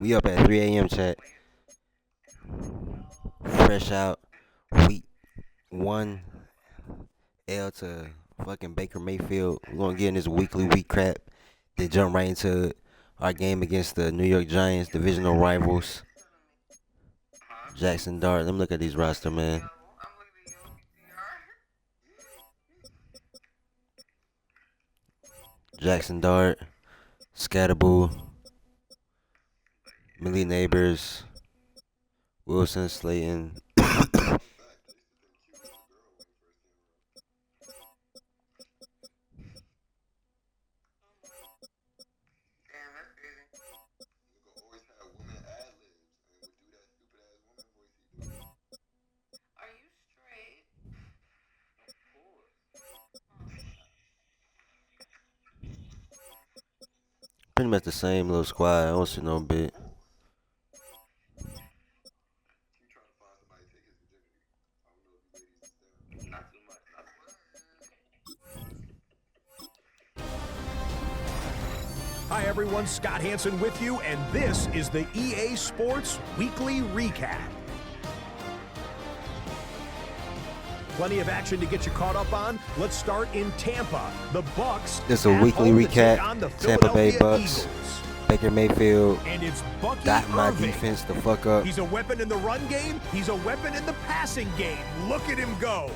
We up at 3 a.m. chat. Fresh out. Week 1. L to fucking Baker Mayfield. We're gonna get in this week crap. Then jump right into our game against the New York Giants, divisional rivals. Jackson Dart. Let me look at these roster, man. Jackson Dart, Scatterboo, Millie Neighbors, Wilson Slayton. Pretty much the same little squad. I don't see no bit. Hi everyone, Scott Hansen with you, and this is the EA Sports Weekly Recap. Plenty of action to get you caught up on. Let's start in Tampa. The Bucks. It's a weekly recap. Tampa Bay Bucks. Eagles. Baker Mayfield And it's Bucky got my Irving. defense the fuck up. He's a weapon in the run game. He's a weapon in the passing game. Look at him go.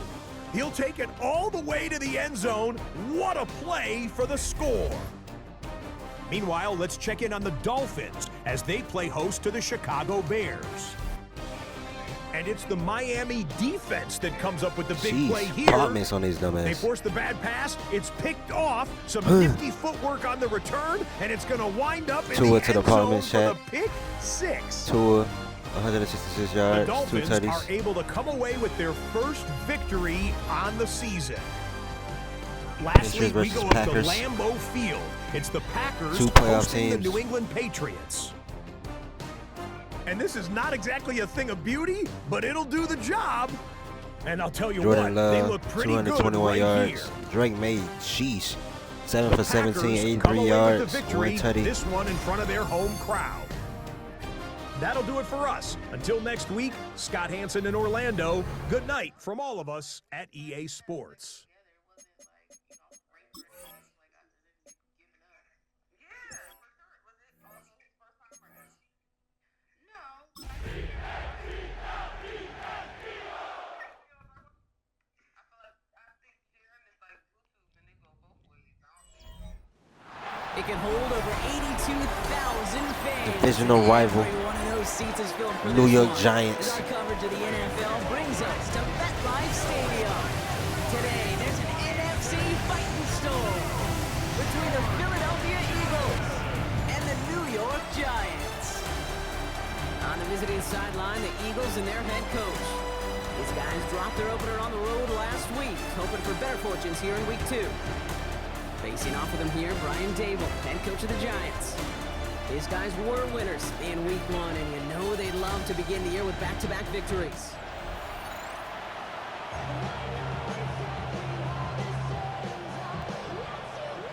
He'll take it all the way to the end zone. What a play for the score. Meanwhile, let's check in on the Dolphins as they play host to the Chicago Bears. And it's the Miami defense that comes up with the big play here. Apartments on these dumbass. They force the bad pass. It's picked off. Some nifty footwork on the return, and it's going to wind up in Tua the to the end zone apartment, for the chat. pick six. Tua, 166 The yards, 2 Dolphins are tutties. able to come away with their first victory on the season. Lastly, we go up to Packers. Lambeau Field. It's the Packers 2 playoff hosting the teams. New England Patriots. And this is not exactly a thing of beauty, but it'll do the job. And I'll tell you Jordan what, they Love, look pretty good 221 right yards. here. Drake May, sheesh. 7 for The 17, Packers 83 come away yards, with the 1 victory, tutty. this one in front of their home crowd. That'll do it for us. Until next week, Scott Hansen in Orlando. Good night from all of us at EA Sports. It can hold over 82,000 fans. Divisional rival, Every one of those seats is filled for New this York one. Giants. And our coverage of the NFL brings us to MetLife Stadium. Today, there's an NFC fighting storm between the Philadelphia Eagles and the New York Giants. On the visiting sideline, the Eagles and their head coach. These guys dropped their opener on the road last week, hoping for better fortunes here in week 2. Facing off with him here, Brian Dable, head coach of the Giants. These guys were winners in week 1, and you know they'd love to begin the year with back-to-back victories.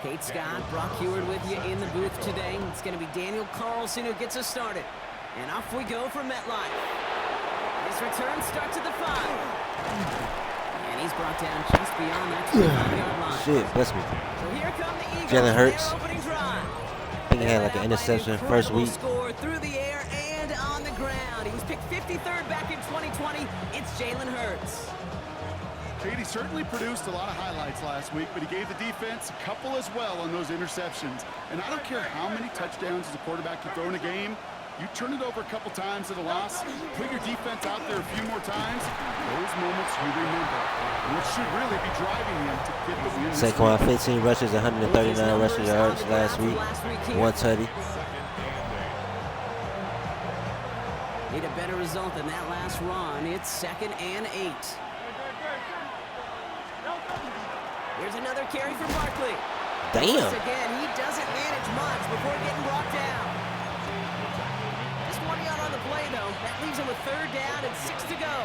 Kate Scott, Brock Heward with you in the booth today. It's going to be Daniel Carlson who gets us started. And off we go for MetLife. His return starts at the 5. And he's brought down just beyond that 25-yard line. Shit, bless me. So here come the Eagles. Jalen Hurts. Their opening drive. I think he had like an interception first week. Score through the air and on the ground. He was picked 53rd back in 2020. It's Jalen Hurts. Katie certainly produced a lot of highlights last week, but he gave the defense a couple as well on those interceptions. And I don't care how many touchdowns as a quarterback you throw in a game, you turn it over a couple times at a loss, put your defense out there a few more times, those moments you remember. Which should really be driving you to get the win. Saquon 15 rushes, 139 rushing yards last week. 1 tutty. Need a better result than that last run. It's 2nd and 8. Here's another carry for Barkley. Damn. Once again, he doesn't manage much before getting brought down. Just 1 yard on the play, though. That leaves him with 3rd down and 6 to go.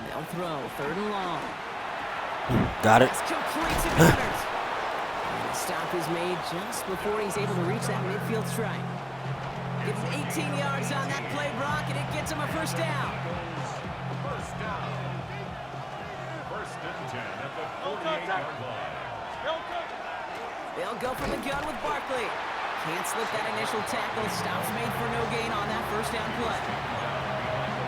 They'll throw 3rd and long. Got it. That's complete to Leonard. The stop is made just before he's able to reach that midfield stripe. Gives him 18 yards on that play, Brock, and it gets him a first down. First down. First and 10 at the 48-yard line. They'll go from the gun with Barkley. Can't slip that initial tackle. Stops made for no gain on that first down play.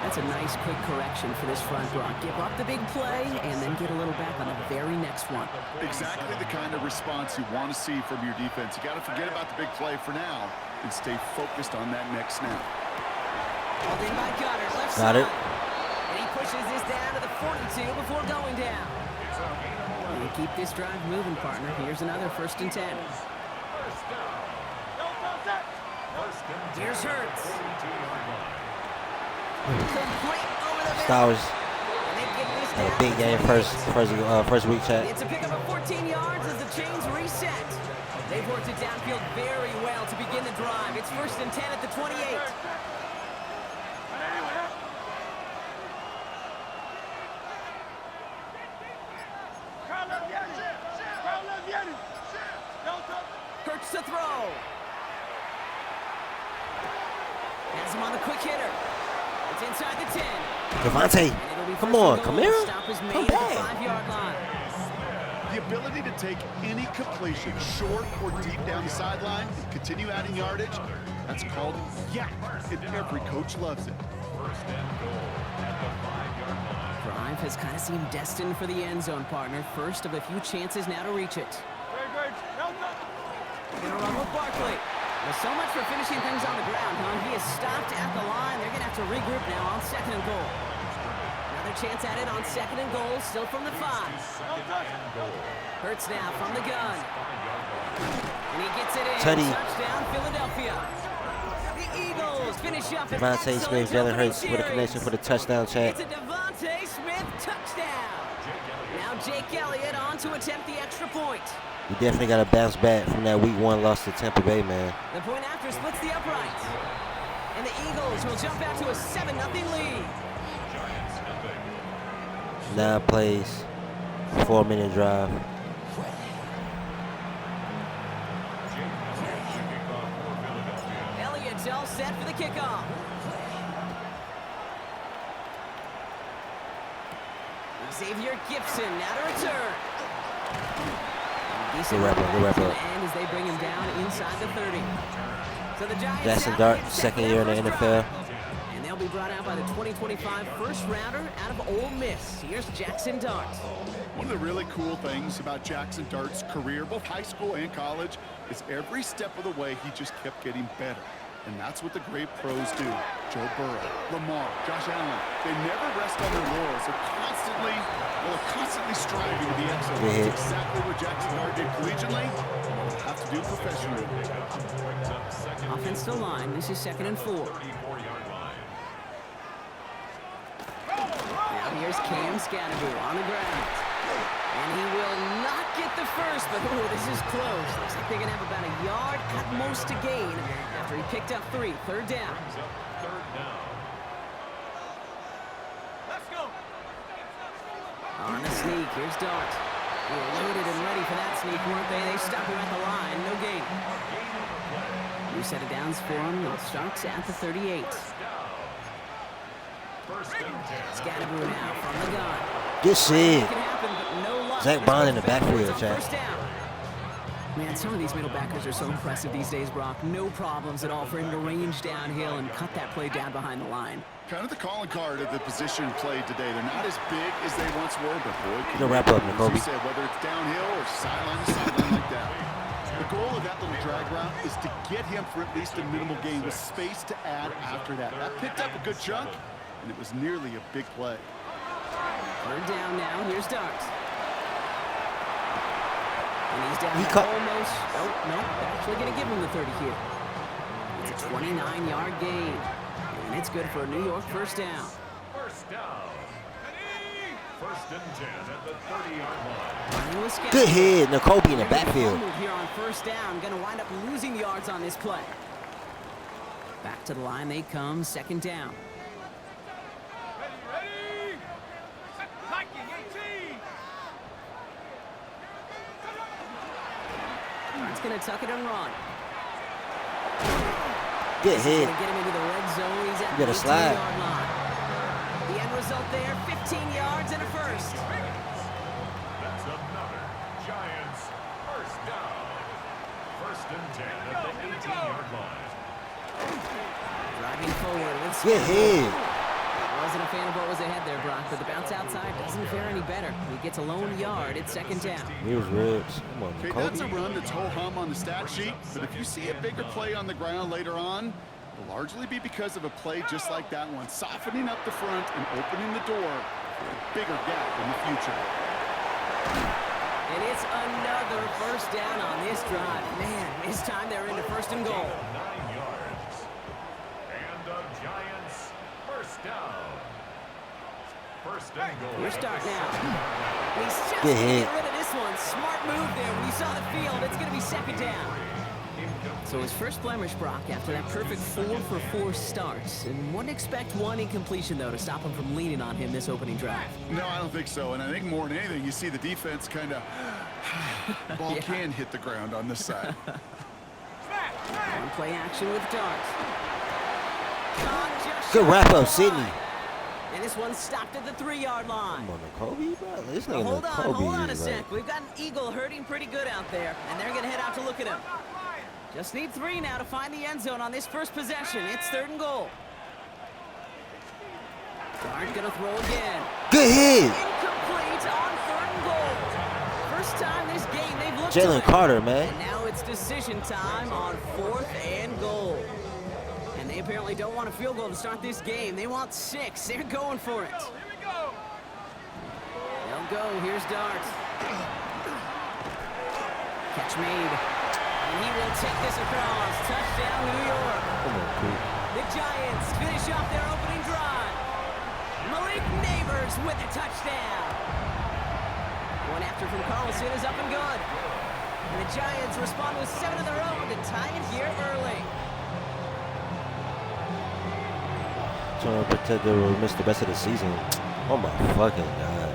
That's a nice quick correction for this front, Brock. Give up the big play and then get a little back on the very next one. Exactly the kind of response you want to see from your defense. You got to forget about the big play for now and stay focused on that next snap. Called in by Goddard, left Got side. it. And he pushes this down to the 42 before going down. And keep this drive moving, partner. Here's another first and 10. Here's Hurts. Complete over the middle. Stowers And they get this had a down big to game 28. first week chat. It's a pickup of 14 yards as the chains reset. They've worked it downfield very well to begin the drive. It's first and 10 at the 28. Hurts to throw. Has him on the quick hitter. It's inside the 10. Devontae, And it'll be come first on, and come goal. here. Stop is made Come at the back. 5-yard line. The ability to take any completion, short or deep down the sideline, and continue adding yardage, that's called yak, and every coach loves it. Drive has kind of seemed destined for the end zone, partner. First of a few chances now to reach it. Gonna run with Barkley. Well, so much for finishing things on the ground, huh? He is stopped at the line. They're gonna have to regroup now on second and goal. Another chance at it on second and goal, still from the 5. Hurts now from the gun. And he gets it in. Teddy. Touchdown, Philadelphia. The Eagles finish up an Devontae Smith, excellent Jalen opening Hurts with a series. connection for the touchdown chat. It's a Devontae Smith touchdown. Now Jake Elliott on to attempt the extra point. We definitely got to bounce back from that week 1 loss to Tampa Bay, man. The point after splits the uprights. And the Eagles will jump out to a 7-0 lead. 9 plays, 4-minute drive. Elliott's all set for the kickoff. Xavier Gibson now to return. Good wrap up, good wrap up. And as they bring him down inside the 30. So the Giants Jackson now Dart, get set second for year in their the first NFL. drive. And they'll be brought out by the 2025 first rounder out of Ole Miss. Here's Jackson Dart. One of the really cool things about Jackson Dart's career, both high school and college, is every step of the way he just kept getting better. And that's what the great pros do. Joe Burrow, Lamar, Josh Allen, they never rest on their laurels. They're constantly striving to be excellent. Good hit. That's exactly what Jackson Dart did collegiately. He'll have to do professionally. Offense to line. This is second and 4. Now here's Cam Scadaboo on the ground. And he will not get the first, but this is close. Looks like they're going to have about a yard at most to gain after he picked up 3. Third down. Let's go. On the sneak, here's Dart. They were loaded and ready for that sneak, weren't they? They stop him at the line. No gain. New set of downs for him. It starts at the 38. Scadaboo now from the gun. Good shit. It can happen, but no luck. Zach Bond in the backfield, Chad. First down. Man, some of these middle backers are so impressive these days, Brock. No problems at all for him to range downhill and cut that play down behind the line. Kind of the calling card of the position played today. They're not as big as they once were, but boy, can Good they wrap up, move, as Jacoby. you said, whether it's downhill or sideline to sideline like that. The goal of that little drag route is to get him for at least a minimal gain with space to add after that. That picked up a good chunk, and it was nearly a big play. Third down now. Here's Dart. And he's down He at cut- almost. Oh, no. They're actually going to give him the 30 here. It's a 29-yard gain. And it's good for a New York first down. First down. First and 10 at the 30-yard line. Running with Scadaboo. Good hit, N'Kobe in the They're gonna backfield. move here on first down. Going to wind up losing yards on this play. Back to the line they come. Second down. Ready? Viking 18. Giants going to tuck it and run. Get hit. Get him into the red zone. He's at You gotta the slide. 18-yard line. The end result there, 15 yards and a first. That's another Giants first down. First and 10 at the 18-yard line. Driving forward with Get hit. Wasn't a fan of what was ahead there, Brock, but the bounce outside doesn't fare any better. He gets a lone yard at second down. Here's ribs. Come on, Okay, that's a run that's ho-hum on the stat sheet, but if you see a bigger play on the ground later on, it'll largely be because of a play just like that one, softening up the front and opening the door for a bigger gap in the future. And it's another first down on this drive. Man, this time they're into first and goal. 9 yards. And the Giants first down. First and goal. Your start now. He's just Get going to hit. get rid of this one. Smart move there. When you saw the field, it's going to be second down. So his first blemish, Brock, after that perfect 4-for-4 start. And wouldn't expect one incompletion, though, to stop him from leaning on him this opening drive. No, I don't think so, and I think more than anything, you see the defense kind of, ball Yeah. can hit the ground on this side. One play action with Dart. Caught just Good shy wrap of up, the Sydney. line. And this one stopped at the 3-yard line. Come on, Kobe, bro. This Well, nigga hold on a is sec. We've got an Eagle hurting pretty good out there, and they're going to head out to look at him. Just need 3 now to find the end zone on this first possession. It's third and goal. Dart going to throw again. Good hit. Incomplete on third and goal. First time this game they've looked Jalen to it. Carter, man. And now it's decision time on 4th and goal. And they apparently don't want a field goal to start this game. They want 6. They're going for it. They'll go. Here's Dart. Catch made. And he will take this across. Touchdown, New York. Come on, Coop. The Giants finish off their opening drive. Malik Neighbors with a touchdown. One after from Carlson is up and good. And the Giants respond with 7 of their own to tie it here early. Trying to protect the miss the rest of the season. Oh my fucking god.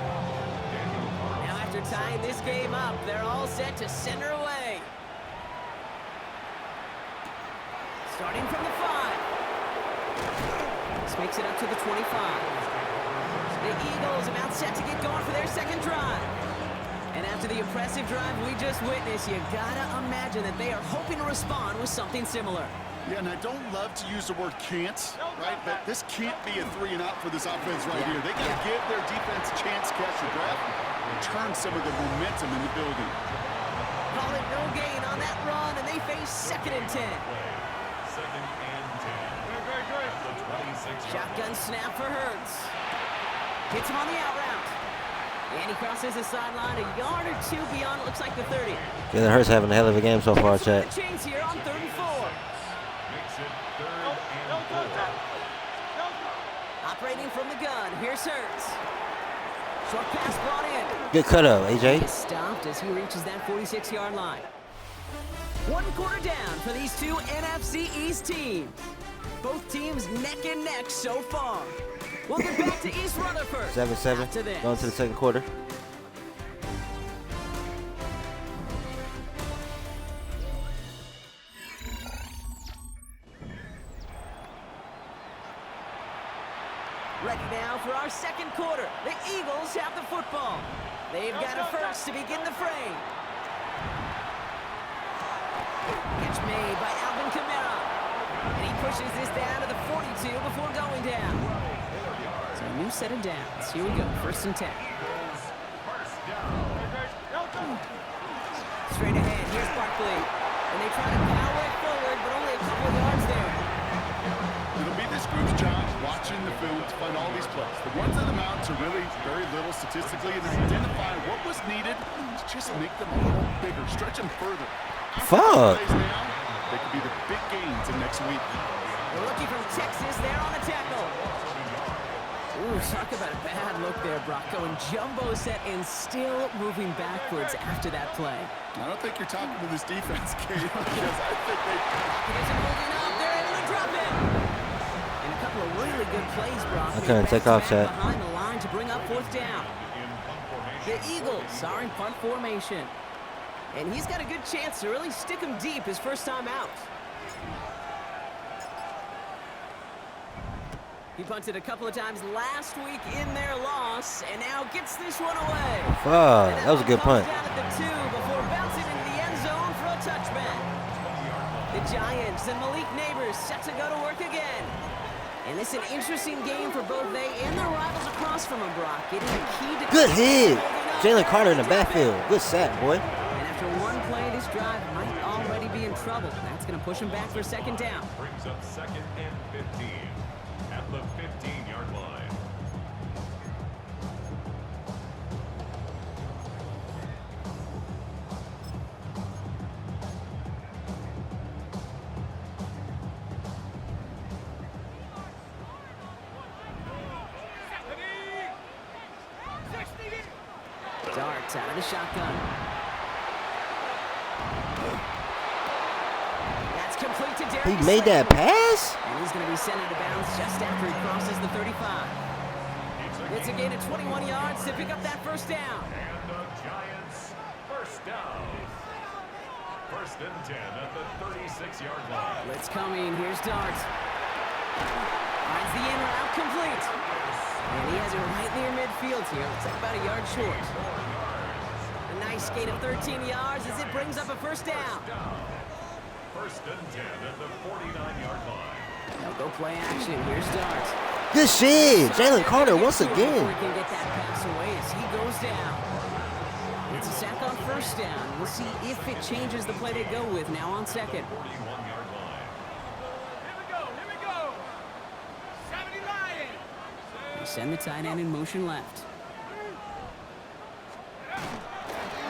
Now after tying this game up, they're all set to send her away. Starting from the 5. This makes it up to the 25. The Eagles about set to get going for their second drive. And after the impressive drive we just witnessed, you gotta imagine that they are hoping to respond with something similar. Yeah, and I don't love to use the word can't, right? But this can't be a 3 and out for this offense right here. They got to give their defense a chance to catch their breath and turn some of the momentum in the building. Call it no gain on that run, and they face 2nd and 10. Second and 10. Very good. The 26. Shotgun snap for Hurts. Hits him on the out route. And he crosses the sideline a yard or 2 beyond, it looks like the 30. Jalen Hurts having a hell of a game so far, chat. The chains here on 3rd and 4. Makes it third and 4. Operating from the gun, here's Hurts. Short pass brought in. Good cut up, AJ. He is stopped as he reaches that 46-yard line. 1 quarter down for these two NFC East teams. Both teams neck and neck so far. We'll get back to East Rutherford 7-7. after this. Going to the second quarter. Ready now for our second quarter. The Eagles have the football. They've got a first to begin the frame. Catch made by Alvin Kamara. And he pushes this down to the 42 before going down. So a new set of downs. Here we go, 1st and 10. Straight ahead, here's Barkley. And they try to power it forward, but only a couple of yards there. It'll be this group's job watching the film to find all these plays. The ones that amount to really very little statistically and then identify what was needed to just make them a little bigger, stretch them further. Fuck. Plays now, they could be the big gains in next week. The rookie from Texas there on the tackle. Ooh, talk about a bad look there, Brock. Going jumbo set and still moving backwards after that play. I don't think you're talking to this defense, Kate, because I think they... Isn't moving up. They're able to drop it. And a couple of really good plays, Brock. I couldn't take off, Chad. Behind the line to bring up 4th down. The Eagles are in punt formation. And he's got a good chance to really stick him deep his first time out. He punted a couple of times last week in their loss, and now gets this one away. Fuck, that was a good punt. Down at the 2 before bouncing into the end zone for a touchback. The Giants and Malik Neighbors set to go to work again. And it's an interesting game for both they and their rivals across from them, Brock. Getting the key to good hit. Jalen Carter in the backfield. Good sack, boy. And after one play, this drive might already be in trouble. That's going to push him back for second down. Brings up 2nd and 15 at the 15-yard line. Darts out of the shotgun. That's complete to Darius. He made that pass? And he's going to be sent out of bounds just after he crosses the 35. It's a gain of 21 yards to pick up that first down. And the Giants first down. 1st and 10 at the 36-yard line. Blitz coming. Here's Darts. Finds the in route complete. And he has it right near midfield here. Looks like about a yard short. A nice gain of 13 yards as it brings up a first down. 1st and 10 at the 49-yard line. They'll go play action. Here's Darts. Good shit. Jalen Carter once Before again. he can get that pass away as he goes down. It's a sack on first down. We'll see if it changes the play they go with now on second. 41-yard line. They send the tight end in motion left.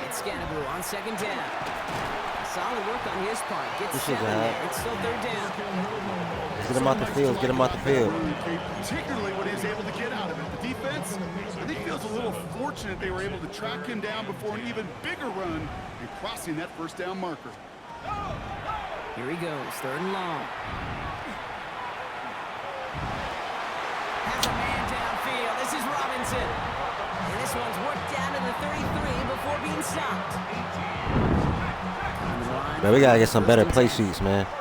It's Scannaboo on second down. Solid work on his part. Gets This is 7 out. there. It's still third down. Get him out the field. Get him out the field. Particularly what he was able to get out of it. The defense, I think, feels a little fortunate they were able to track him down before an even bigger run and crossing that first down marker. Here he goes, 3rd and long. Has a man downfield. This is Robinson. And this one's worked down to the 33 before being stopped. Man, we got to get some better play sheets, man. 1st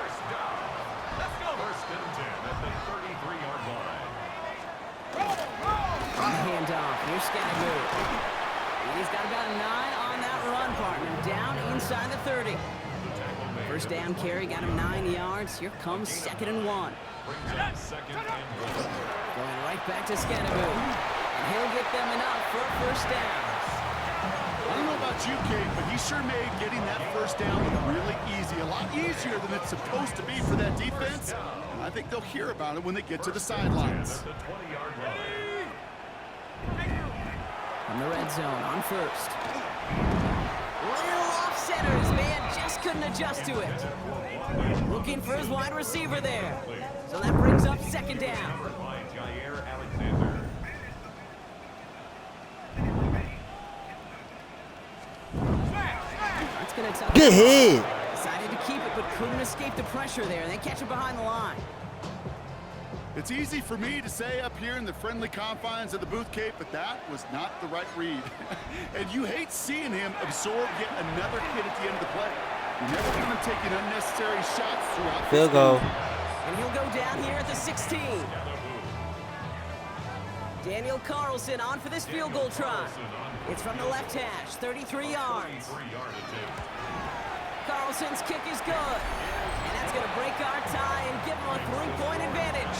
and 10 at the 33-yard line. On the handoff, here's Scannaboo. And he's got about a 9 on that run, partner. Down inside the 30. First down carry, got him 9 yards. Here comes 2nd and 1. Brings up 2nd and 1. Going right back to Scannaboo. And he'll get them enough for a first down. I don't know about you, Kate, but he sure made getting that first down look really easy. A lot easier than it's supposed to be for that defense. And I think they'll hear about it when they get to the sidelines. At the 20-yard line. From the red zone on first. Little off center. His man just couldn't adjust to it. Looking for his wide receiver there. So that brings up 2nd down. By Jair Alexander. That's going to tell Good hit. Decided to keep it, but couldn't escape the pressure there. They catch it behind the line. It's easy for me to say up here in the friendly confines of the booth, Kate, but that was not the right read. And you hate seeing him absorb yet another hit at the end of the play. You never want him taking unnecessary shots throughout this Field goal. game. And he'll go down here at the 16. Daniel Carlson on for this field goal try. It's from the left hash, 33 yards. Carlson's kick is good. And that's going to break our tie and give him a 3-point advantage.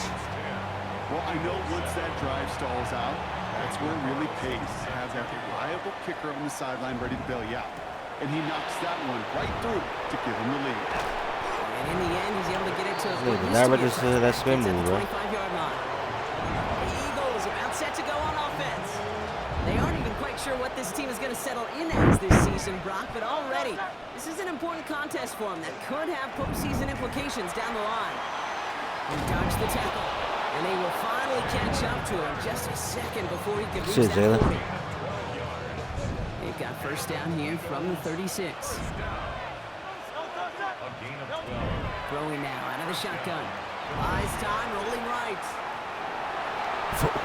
Well, I know once that drive stalls out, that's where it really pays. Has that reliable kicker on the sideline ready to bail you out. And he knocks that one right through to give him the lead. And in the end, he's able to get it to Look, not register that spin move, bro. 25-yard line. The Eagles about set to go on offense. They aren't even quite sure what this team is going to settle in as this season, Brock, but already, this is an important contest for them that could have postseason implications down the line. He dodged the tackle, and they will finally catch up to him just a second before he can reach Shit, that Jalen. 40. They've got first down here from the 36. Throwing now out of the shotgun. Buys time, rolling right.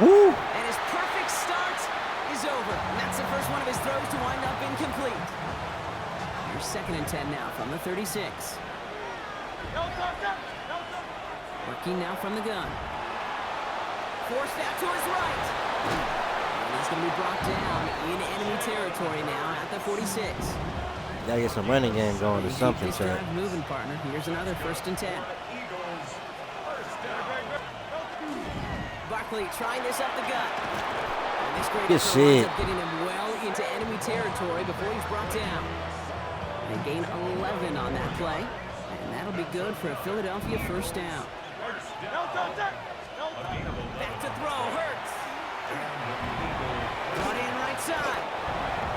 Woo. And his perfect start is over. And that's the first one of his throws to wind up incomplete. Here's 2nd and 10 now from the 36. Working now from the gun. Forced out to his right. And he's going to be brought down in enemy territory now at the 46. Gotta get some running game going or something, Keep this drive moving, partner. Here's another 1st and 10. Barkley trying this up the gut. And this great Good effort shit. winds up getting him well into enemy territory before he's brought down. They gain 11 on that play. And that'll be good for a Philadelphia 1st down. Back to throw, Hurts. Brought in right side.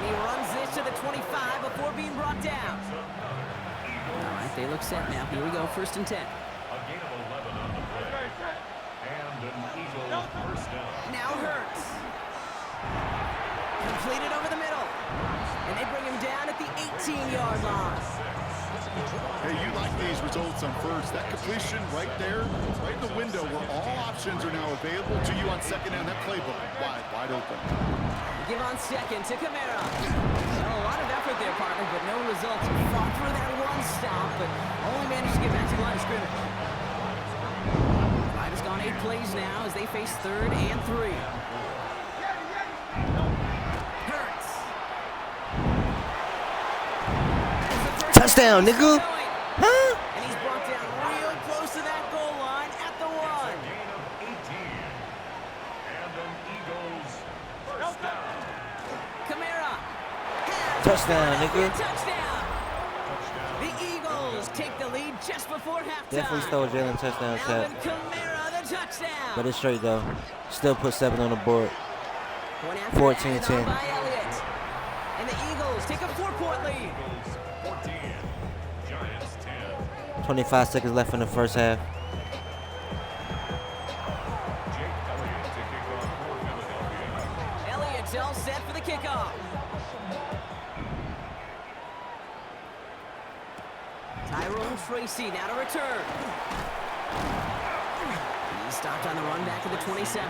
And he runs this to the 25 before being brought down. All right, they look set now. Here we go, 1st and 10. Now Hurts. Completed over the middle. And they bring him down at the 18-yard line. Hey, you like these results on 1st. That completion right there, right in the window where all options are now available to you on 2nd down. That playbook wide open. Give on 2nd to Kamara. Well, a lot of effort there, partner, but no results. Fought through that one stop, but only managed to get back to the line of scrimmage. Drive has gone 8 plays now as they face 3rd and 3. Hurts. Touchdown, nigga. Huh? And he's brought down real close to that goal line at the 1. Kamara. Touchdown, nigga. Touchdown. The Eagles take the lead just before halftime. Definitely stole Jalen touchdown shot. Alvin Kamara, the touchdown. But it's straight though. Still put 7 on the board. 14-10. By Elliott. And the Eagles take a 4-point lead. 25 seconds left in the 1st half. Elliott's all set for the kickoff. Tyrone Tracy now to return. He stopped on the run back to the 27.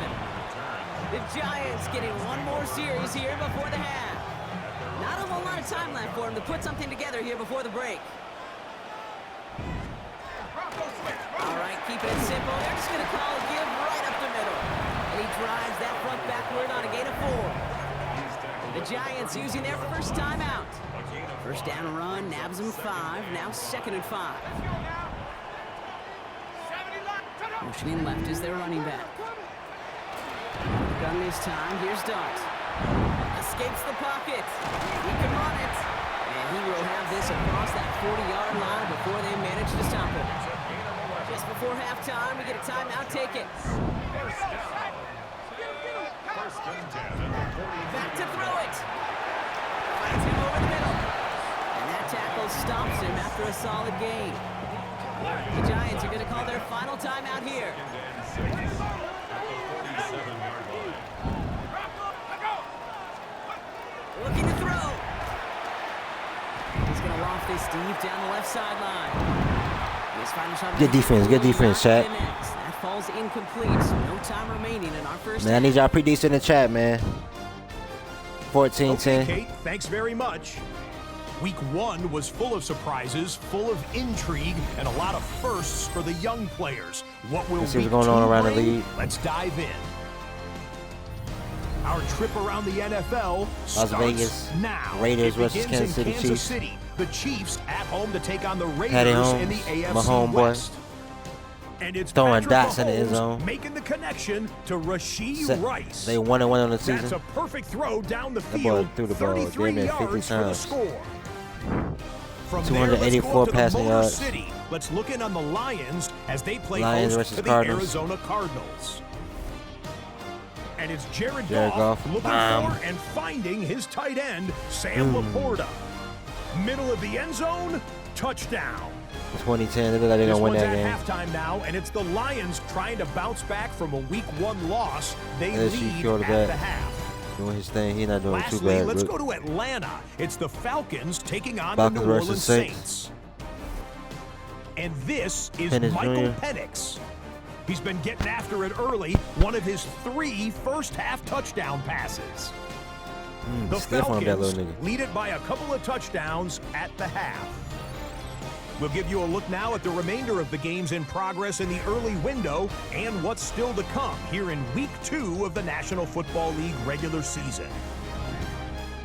The Giants getting one more series here before the half. Not a whole lot of time left for him to put something together here before the break. All right, keeping it simple. They're just going to call a give right up the middle. And he drives that front backward on a gain of 4. The Giants using their 1st timeout. 1st down run, nabs them 5. Now 2nd and 5. Motioning left is their running back. Gun this time. Here's Dart. Escapes the pocket. He can run it. And he will have this across that 40-yard line before they manage to stop him. Just before halftime, we get a timeout. Take it. Back to throw it. Finds him over the middle. And that tackle stops him after a solid gain. The Giants are going to call their final timeout here. Looking to throw. He's going to loft this deep down the left sideline. Good defense, chat. That falls incomplete. No time remaining in our 1st Man, I need y'all pretty decent in the chat, man. 14-10. Okay, Kate, thanks very much. Week 1 was full of surprises, full of intrigue, and a lot of firsts for the young players. What will Let's see week what's going on 2 around the bring? league. Let's dive in. Our trip around the NFL starts Vegas now. Raiders It versus begins Kansas in City Kansas Chiefs. City. The Chiefs at home to take on the Raiders Patty in Holmes, the AFC my homeboy. West. And it's Throwing Patrick dots in the end Mahomes zone. making the connection to Rashee Rice. They 1-1 on the That's season. a perfect throw down the That boy field. threw the ball 33 damn near 50 yards for the times. score. From 284 there, let's go up to passing the Motor yards. City. Let's look in on the Lions as they play Lions host versus to the Cardinals. Arizona Cardinals. And it's Jared Jared Goff Goff. looking for and finding his tight end, Sam Laporta. Middle of the end zone, touchdown. 2010, they look like they're This gonna win one's that game. at halftime now, and it's the Lions trying to bounce back from a Week 1 loss. They LSU lead quarterback. at the half. Doing his thing, he's not doing too Lastly, bad. let's But go to Atlanta. It's the Falcons taking on Falcons the New versus Orleans Saints. Saints. And this is Penix Michael Jr. Penix. He's been getting after it early, one of his 3 first-half touchdown passes. The Stiff on that little Falcons nigga. lead it by a couple of touchdowns at the half. We'll give you a look now at the remainder of the games in progress in the early window and what's still to come here in Week 2 of the National Football League regular season.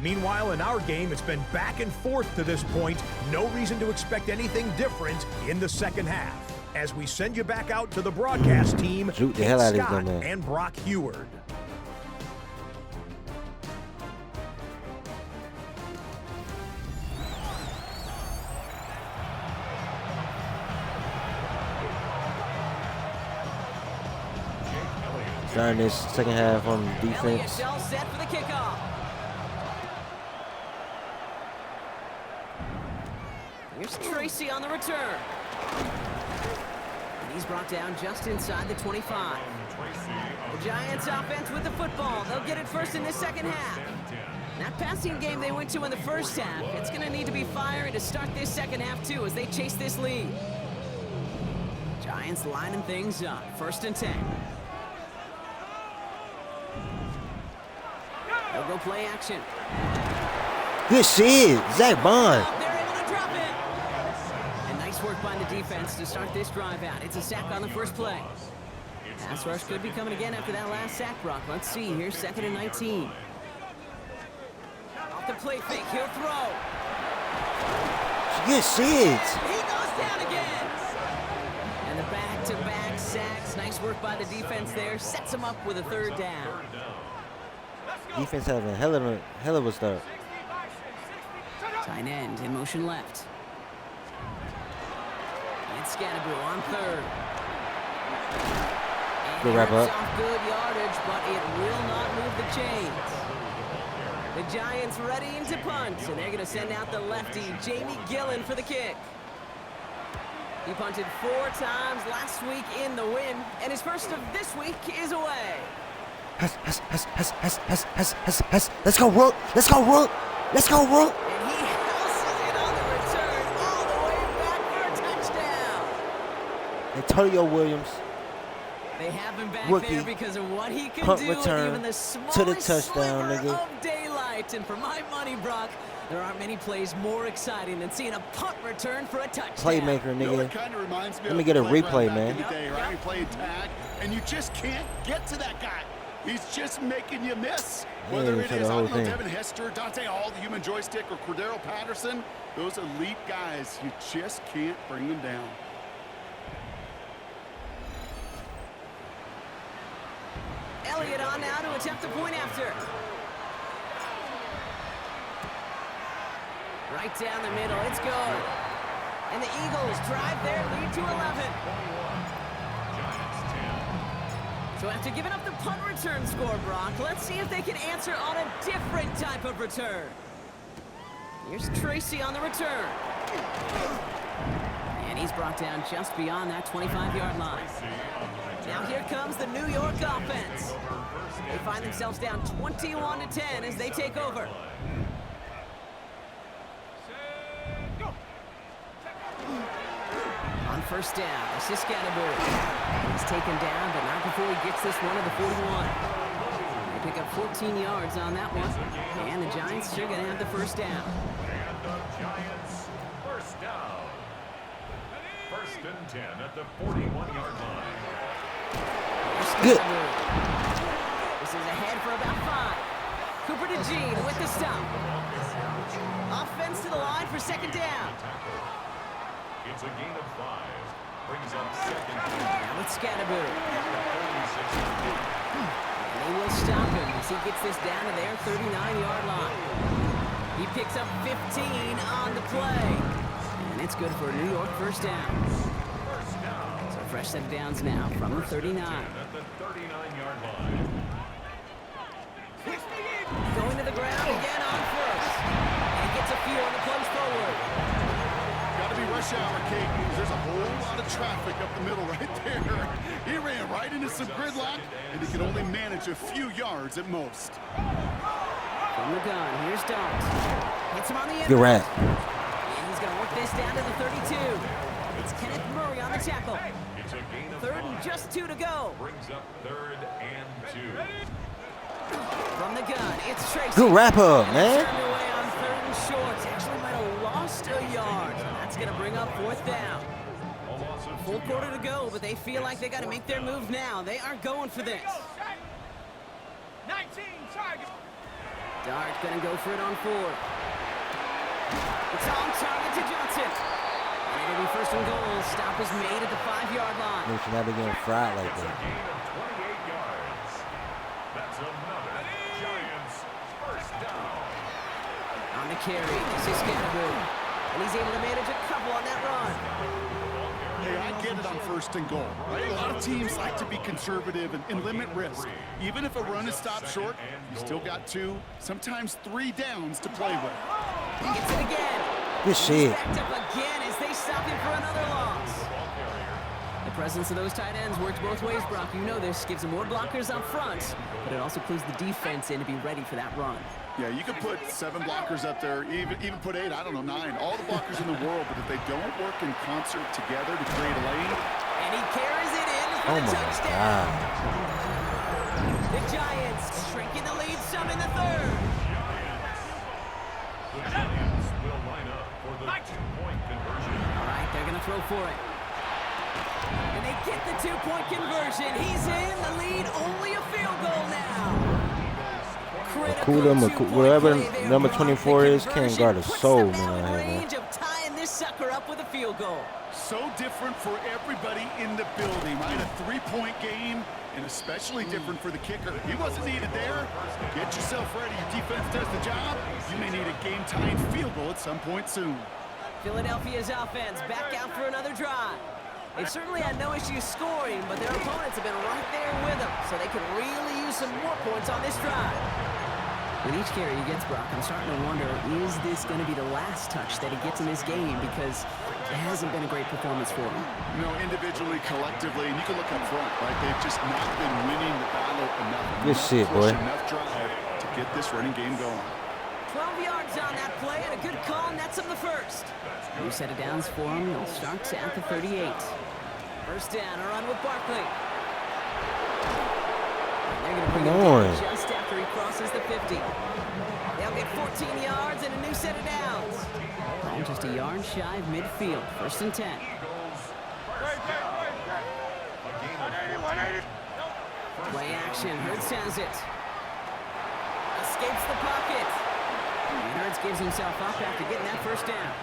Meanwhile, in our game, it's been back and forth to this point. No reason to expect anything different in the second half. As we send you back out to the broadcast team, Juke the hell out of this Scott dumb man. and Brock Heward. Starting this second half on defense. Elliott's all set for the kickoff. Here's Tracy on the return. And he's brought down just inside the 25. The Giants offense with the football. They'll get it first in the second half. That passing game they went to in the first half, it's going to need to be fiery to start this second half too as they chase this lead. Giants lining things up. 1st and 10. They'll go play action. Good shit, Zach Bond. Oh, they're able to drop it. And nice work by the defense to start this drive out. It's a sack on the first play. Pass rush could be coming again after that last sack, Brock. Let's see. Here's 2nd and 19. Off the play fake. He'll throw. Good shit. He goes down again. And the back-to-back sacks. Nice work by the defense there. Sets him up with a 3rd down. Defense having a hell of a start. Tight end in motion left. It's Scatterboo on 3rd. And Good wrap he rips up. off good yardage, but it will not move the chains. The Giants ready to punt, and they're going to send out the lefty, Jamie Gillen, for the kick. He punted 4 times last week in the win, and his first of this week is away. Let's go, Rook. Let's go, Rook. Let's go, Rook. And he houses it on the return all the way back for a touchdown. Antonio Williams. They have him back Rookie. there because of what he can Punt do return even the to smallest the touchdown, sliver nigga. of daylight. And for my money, Brock, there aren't many plays more exciting than seeing a punt return for a touchdown. Playmaker, You know, it nigga. kind of reminds me Let of me the get a playground replay, back man. in the day, right? You play tag, and you just can't get to that guy. He's just making you miss. Whether it for is, the I whole don't know, thing. Devin Hester, Dante Hall, the human joystick, or Cordero Patterson, those elite guys, you just can't bring them down. Elliott on now to attempt the point after. Right down the middle. It's good. And the Eagles drive their lead to 11. So after giving up the punt return score, Brock, let's see if they can answer on a different type of return. Here's Tracy on the return. And he's brought down just beyond that 25-yard line. Now here comes the New York offense. They find themselves down 21-10 as they take over. On 1st down, it's Scatterboo. He's taken down, but not before he gets this one to the 41. They pick up 14 yards on that one, and the Giants are going to have the 1st down. And the Giants, 1st down. 1st and 10 at the 41-yard line. Good. This is ahead for about 5. Cooper to Jean with the stop. Offense to the line for 2nd down. It's a gain of 5. Brings up 2nd Now it's Scatterboo. And they will stop him as he gets this down to their 39-yard line. He picks up 15 on the play. And it's good for a New York 1st down. So a fresh set of downs now from the 39. at the 39-yard line. Going to the ground again on 1st. And gets a few on the plunge forward. Got to be rush hour, Kate, because there's a whole lot of traffic up the middle right there. He ran right into some gridlock, and he could only manage a few yards at most. From the gun, here's Dawes. Hits him on the end. Good rat. And he's going to work this down to the 32. It's Kenneth Murray on the tackle. It's a gain of 3rd and 5. just 2 to go. Brings up 3rd and 2. From the gun, it's Tracy. Good wrap up, And man. turned away on 3rd and short. Actually might have lost a yard. And that's going to bring up 4th down. Full quarter to go, but they feel like they got to make their move now. They are going for this. 19 target. Dart going to go for it on 4th. It's on target to Johnson. And it'll be 1st and goal. Stop is made at the 5-yard line. They should not be getting fried like It's a that. gain of 28 yards. That's another Giants first down. On the carry, this is Scattergood. And he's able to manage a couple on that run. Hey, I get it on 1st and goal, right? A lot of teams like to be conservative and limit risk. Even if a run is stopped short, you still got 2, sometimes 3 downs to play with. He gets it again. Good shit. Backed up again as they stop him for another loss. The presence of those tight ends works both ways, Brock. You know this. Gives them more blockers up front, but it also clues the defense in to be ready for that run. Yeah, you could put 7 blockers up there, even put 8, I don't know, 9, all the blockers in the world, but if they don't work in concert together to create a lane. And he carries it in for Oh the my touchdown. God. The Giants shrinking the lead some in the 3rd. The Giants will line up for the 2-point conversion. All right, they're going to throw for it. And they get the 2-point conversion. He's in the lead, only a field goal now. Wherever number 24 is, can't guard a soul, man. Range of tying this sucker up with a field goal. So different for everybody in the building, right? A 3-point game, and especially different for the kicker. He wasn't needed there. Get yourself ready. Your defense does the job. You may need a game-tying field goal at some point soon. Philadelphia's offense back out for another drive. They've certainly had no issues scoring, but their opponents have been right there with them, so they could really use some more points on this drive. With each carry he gets, Brock, I'm starting to wonder, is this going to be the last touch that he gets in this game? Because it hasn't been a great performance for him. You know, individually, collectively, and you can look up front, right? They've just not been winning the battle enough. Good shit, boy. Enough drive to get this running game going. 12 yards on that play, and a good call nets him the 1st. New set of downs for him. They'll start at the 38. 1st down, a run with Barkley. They're going to bring him down just after he crosses the 50. They'll get 14 yards and a new set of downs. Ball just a yard shy of midfield. 1st and 10. Play action. Hurts has it. Escapes the pocket. And Hurts gives himself up after getting that 1st down.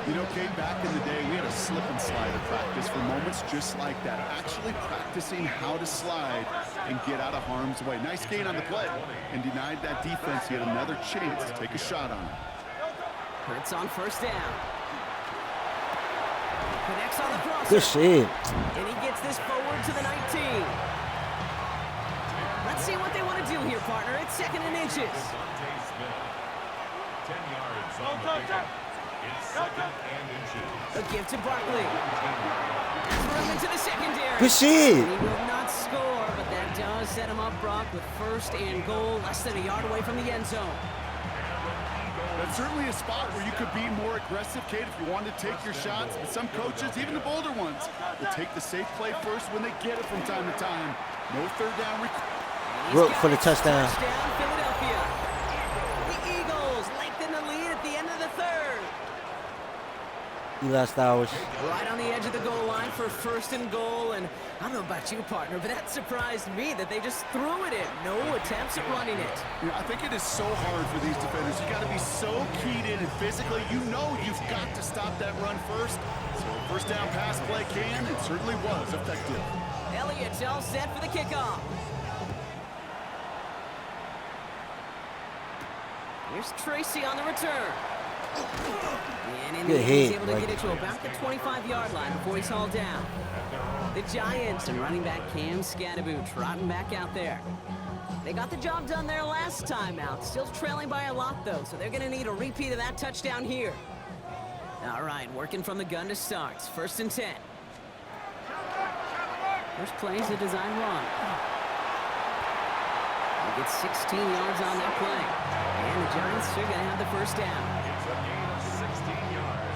You know, Kate, back in the day, we had a slip and slide at practice for moments just like that. Actually practicing how to slide and get out of harm's way. Nice gain on the play and denied that defense yet another chance to take a shot on it. Hurts on 1st down. Connects on the crosser. Good shit. And he gets this forward to the 19. Let's see what they want to do here, partner. It's 2nd and inches. 10 yards on the pickup. It's 2nd and inches. A give to Barkley. Through into the secondary. Good shit. He will not score, but that does set him up, Brock, with 1st and goal, less than a yard away from the end zone. That's certainly a spot where you could be more aggressive, Kate, if you wanted to take your shots. But some coaches, even the bolder ones, will take the safe play first when they get it from time to time. No 3rd down required. Look for the touchdown. Touchdown, Philadelphia. The Eagles lengthen the lead at the end of the 3rd. Eli Stowers. Right on the edge of the goal line for 1st and goal, and I don't know about you, partner, but that surprised me that they just threw it in. No attempts at running it. You know, I think it is so hard for these defenders. You got to be so keyed in and physically, you know you've got to stop that run first. So 1st down pass play can, and certainly was effective. Elliott's all set for the kickoff. Here's Tracy on the return. And in the end, he's able to get it to about the 25-yard line before he's hauled down. The Giants and running back Cam Scattergood trotting back out there. They got the job done there last time out. Still trailing by a lot, though, so they're going to need a repeat of that touchdown here. All right, working from the gun to start. 1st and 10. First play's a design run. He gets 16 yards on that play. And the Giants are going to have the 1st down. It's a gain of 16 yards.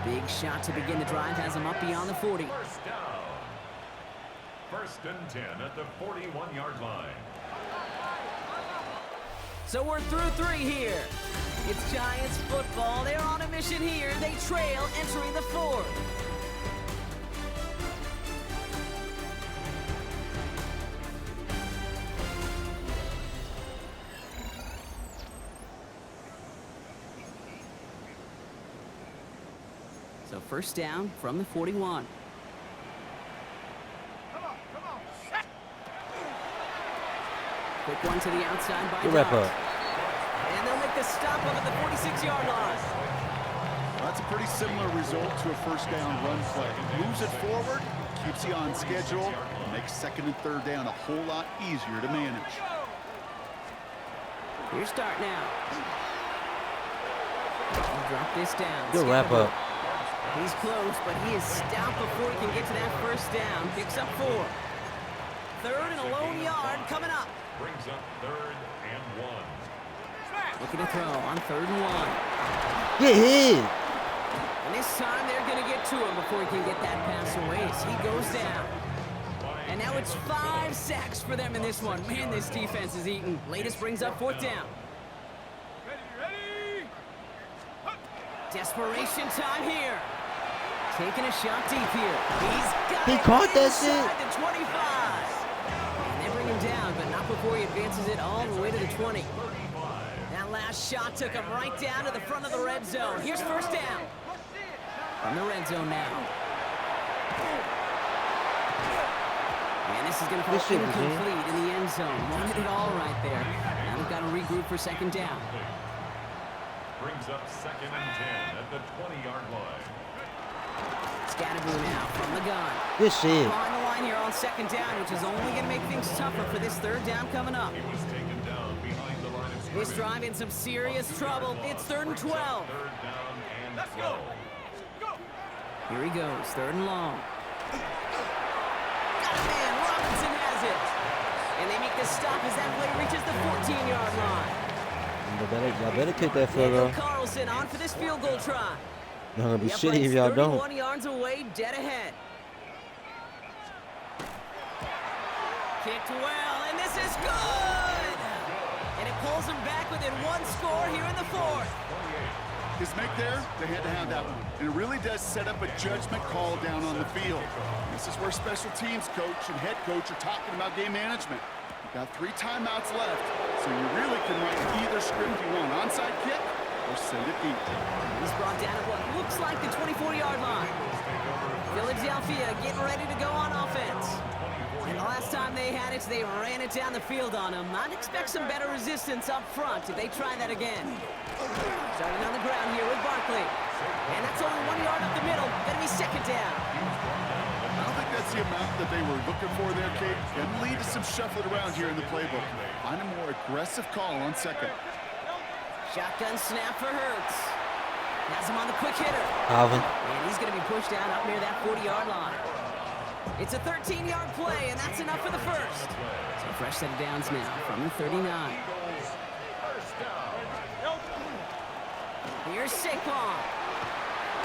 Big shot to begin the drive has him up beyond the 40. 1st down. 1st and 10 at the 41-yard line. So we're through 3 here. It's Giants football. They're on a mission here. They trail entering the 4th. So first down from the 41. Quick one to the outside by Good wrap Dodd. up. And they'll make the stop up at the 46-yard line. That's a pretty similar result to a first down run play. Moves it forward, keeps you on schedule, makes second and third down a whole lot easier to manage. Here's start now. He'll drop this down. Good wrap up. He's close, but he is stopped before he can get to that first down. Picks up 4. Third and a lone yard coming up. Brings up 3rd and 1. Looking to throw on 3rd and 1. Get hit. And this time they're going to get to him before he can get that pass away as he goes down. And now it's 5 sacks for them in this one. Man, this defense is eating. Latest brings up 4th down. Desperation time here. Taking a shot deep here. He's got He it caught that inside shit. the 25. And they bring him down, but not before he advances it all the way to the 20. That last shot took him right down to the front of the red zone. Here's first down. From the red zone now. And this is going to fall Good shit, Eugene. incomplete in the end zone. Wanted it all right there. Now they've got to regroup for second down. Brings up 2nd and 10 at the 20-yard line. Scatterboo now from the gun. Good shit. On the line here on second down, which is only going to make things tougher for this third down coming up. He was taken down behind the line of scrimmage. This drive in some serious trouble. It's 3rd and 12. 3rd down and 12. Here he goes, 3rd and long. Got a man, Robinson has it. And they make the stop as that play reaches the 14-yard line. Y'all better kick that field Daniel goal. Carlson on for this field goal try. Y'all gonna be The shitty if uplight's y'all don't. 31 yards away, dead ahead. Kicked well, and this is good! And it pulls them back within 1 score here in the 4th. His make there, they had to have that one. And it really does set up a judgment call down on the field. This is where special teams coach and head coach are talking about game management. You've got 3 timeouts left, so you really can write either script you want. Onside kick or send it deep. He's brought down at what looks like the 24-yard line. Philadelphia getting ready to go on offense. And the last time they had it, they ran it down the field on him. I'd expect some better resistance up front if they try that again. Starting on the ground here with Barkley. And that's only 1 yard up the middle. Gonna be second down. I don't think that's the amount that they were looking for there, Kate. Can lead to some shuffling around here in the playbook. Find a more aggressive call on second. Shotgun snap for Hurts. Has him on the quick hitter. Alvin. And he's going to be pushed out up near that 40-yard line. It's a 13-yard play, and that's enough for the first. So fresh set of downs now from the 39. Here's Saquon.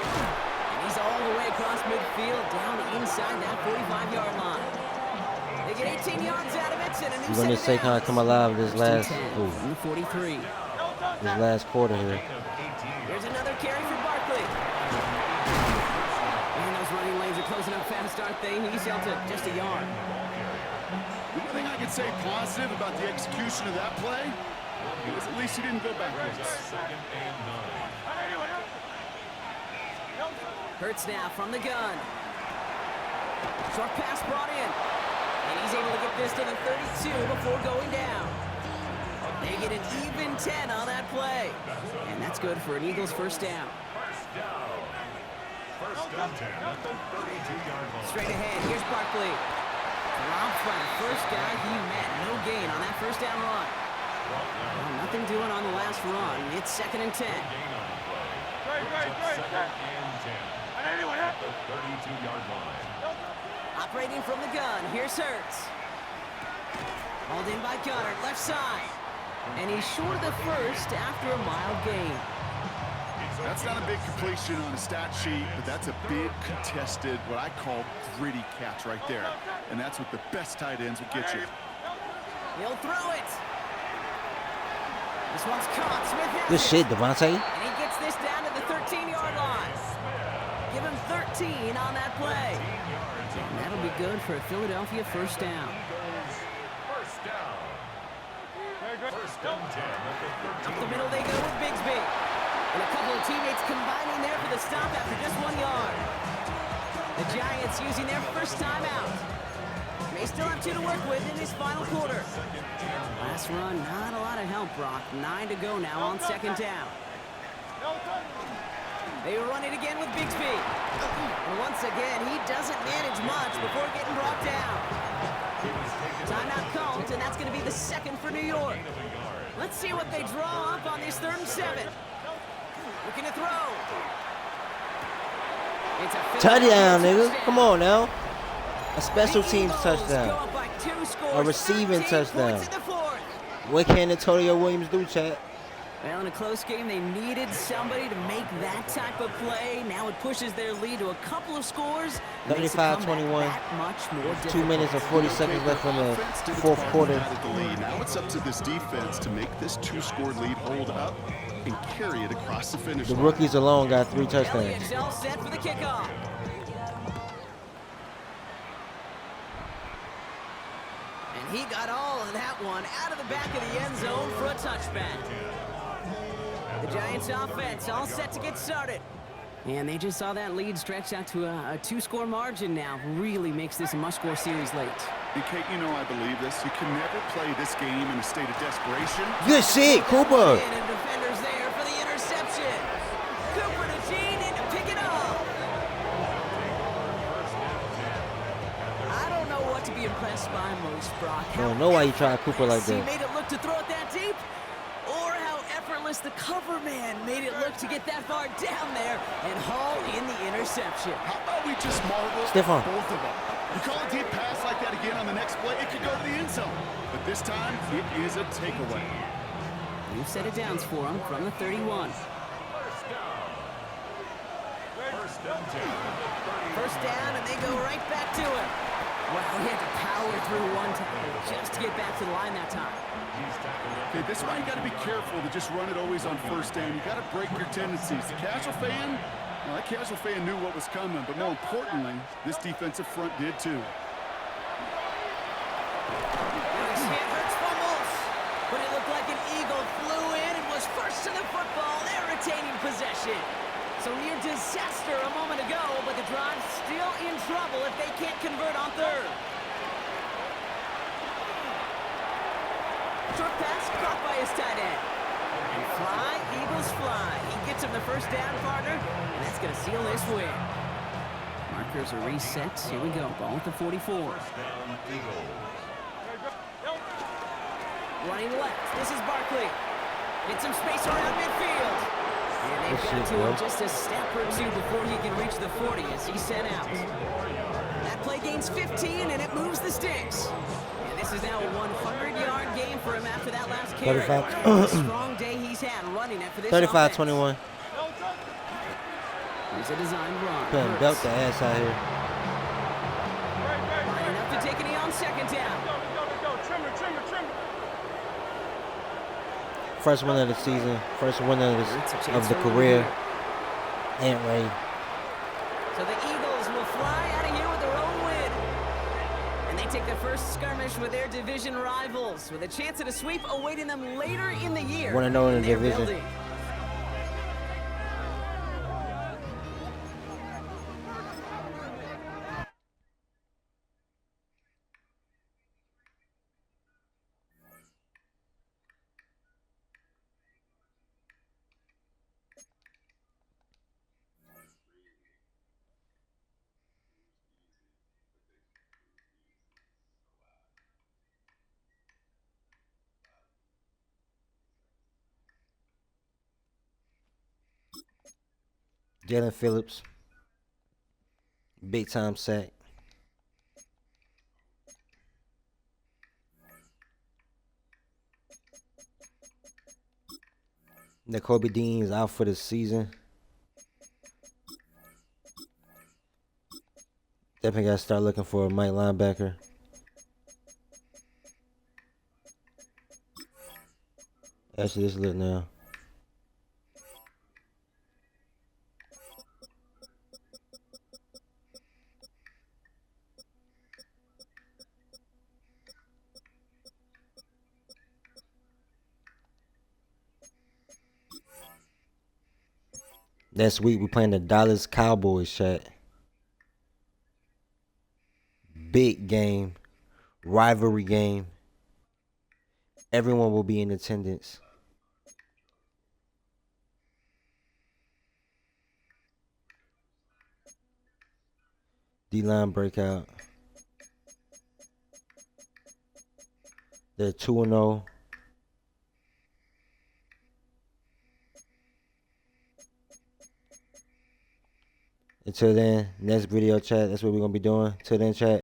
And he's all the way across midfield, down inside that 45-yard line. They get 18 yards out of it, and a new We're gonna set of Saquon downs. come alive this last, 10 from the 43. this last quarter here. Here's another carry for Barkley. And those running lanes are closing up fast, aren't they? He's held to just a yard. The one thing I can say positive about the execution of that play is at least he didn't go backwards. Hurts now from the gun. Short pass brought in. And he's able to get this to the 32 before going down. They get an even 10 on that play. And that's good for an Eagles first down. First and 10 at the 32-yard line. Straight ahead, here's Barkley. Dropped by the first guy he met. No gain on that first down run. Well, nothing doing on the last run. It's second and 10. Second and 10 at the 32-yard line. Operating from the gun, here's Hurts. Hauled in by Goddard, left side. And he's short of the first after a mild gain. That's not a big completion on a stat sheet, but that's a big contested, what I call gritty catch right there. And that's what the best tight ends will get you. He'll throw it. This one's caught. Smith has Good it. shit, Devontae. And he gets this down to the 13-yard line. Give him 13 on that play. And that'll be good for a Philadelphia first down. First down. First and 10 at the 13. Up the middle they go with Bigsby. And a couple of teammates combining there for the stop after just 1 yard. The Giants using their first timeout. May still have 2 to work with in this final quarter. Last run, not a lot of help, Brock. 9 to go now on second down. They run it again with Bigsby. And once again, he doesn't manage much before getting brought down. Timeout called, and that's going to be the second for New York. Let's see what they draw up on this 3rd and 7. Looking to throw. It's a Touchdown, nigga. touchdown. Come on now. A special The teams Eagles go touchdown. up by 2 scores, A receiving 13 touchdown. points in the 4th. What can Antonio Williams do, Chad? Well, in a close game, they needed somebody to make that type of play. Now it pushes their lead to a couple of scores. and makes the comeback 35-21. that much more 2 difficult. minutes and 40 seconds left in the Offense did its 4th part quarter. and added the lead. Now it's up to this defense to make this 2-score lead hold up and carry it across the finish The line. rookies alone got 3 touchdowns. Elliott's all set for the kickoff. And he got all of that one out of the back of the end zone for a touchback. The Giants offense all set to get started. And they just saw that lead stretch out to a 2-score margin now. Really makes this a must-score series late. And Kate, you know I believe this. You can never play this game in a state of desperation. Good shit, Cooper. And defenders there for the interception. Cooper to Gene in to pick it up. I don't know what to be impressed by most, Brock. I don't know why you try Cooper like He that. made it look to throw it that deep, or how effortless the cover man made it look to get that far down there and haul in the interception. How about we just marvel Stiff arm. at both of them? You call a deep pass like that again on the next play, it could go to the end zone. But this time, it is a takeaway. New set of downs for him from the 31. First down. First and 10 at the 30. First down, and they go right back to it. Wow, he had to power through one tackle just to get back to the line that time. Okay, this is why you got to be careful to just run it always on first down. You got to break your tendencies. The casual fan, well, that casual fan knew what was coming, but more importantly, this defensive front did too. His hand hurts fumbles, but it looked like an eagle flew in and was first to the football. They're retaining possession. So near disaster a moment ago, but the drive's still in trouble if they can't convert on 3rd. Short pass caught by his tight end. And fly, Eagles fly. He gets him the first down, partner, and that's going to seal this win. Markers are reset. Here we go. Ball at the 44. First down, Eagles. Running left. This is Barkley. Get some space around midfield. And they've Good got shit, to him bro. just a step or 2 before he can reach the 40 as he's sent out. That play gains 15, and it moves the sticks. And this is now a 100-yard game for him after that last carry. 35. What a strong day he's had running it for this 35-21. offense. Here's a design run. Putting Hurts. belt the ass out here. Lining up to take a knee on second down. First win of the season. First win of It's a the, chance of the for a career. lead. Ant raid. So the Eagles will fly out of here with their own win. And they take the first skirmish with their division rivals, with a chance at a sweep awaiting them later in the year. Wanna know in the their division. building. Jalen Phillips. Big time sack. Nakobe Dean is out for the season. Definitely got to start looking for a Mike linebacker. Actually, this look now. Next week we playing the Dallas Cowboys, chat. Big game, rivalry game. Everyone will be in attendance. D-line breakout. They're 2-0. Until then, next video chat. That's what we're gonna be doing. Till then, chat.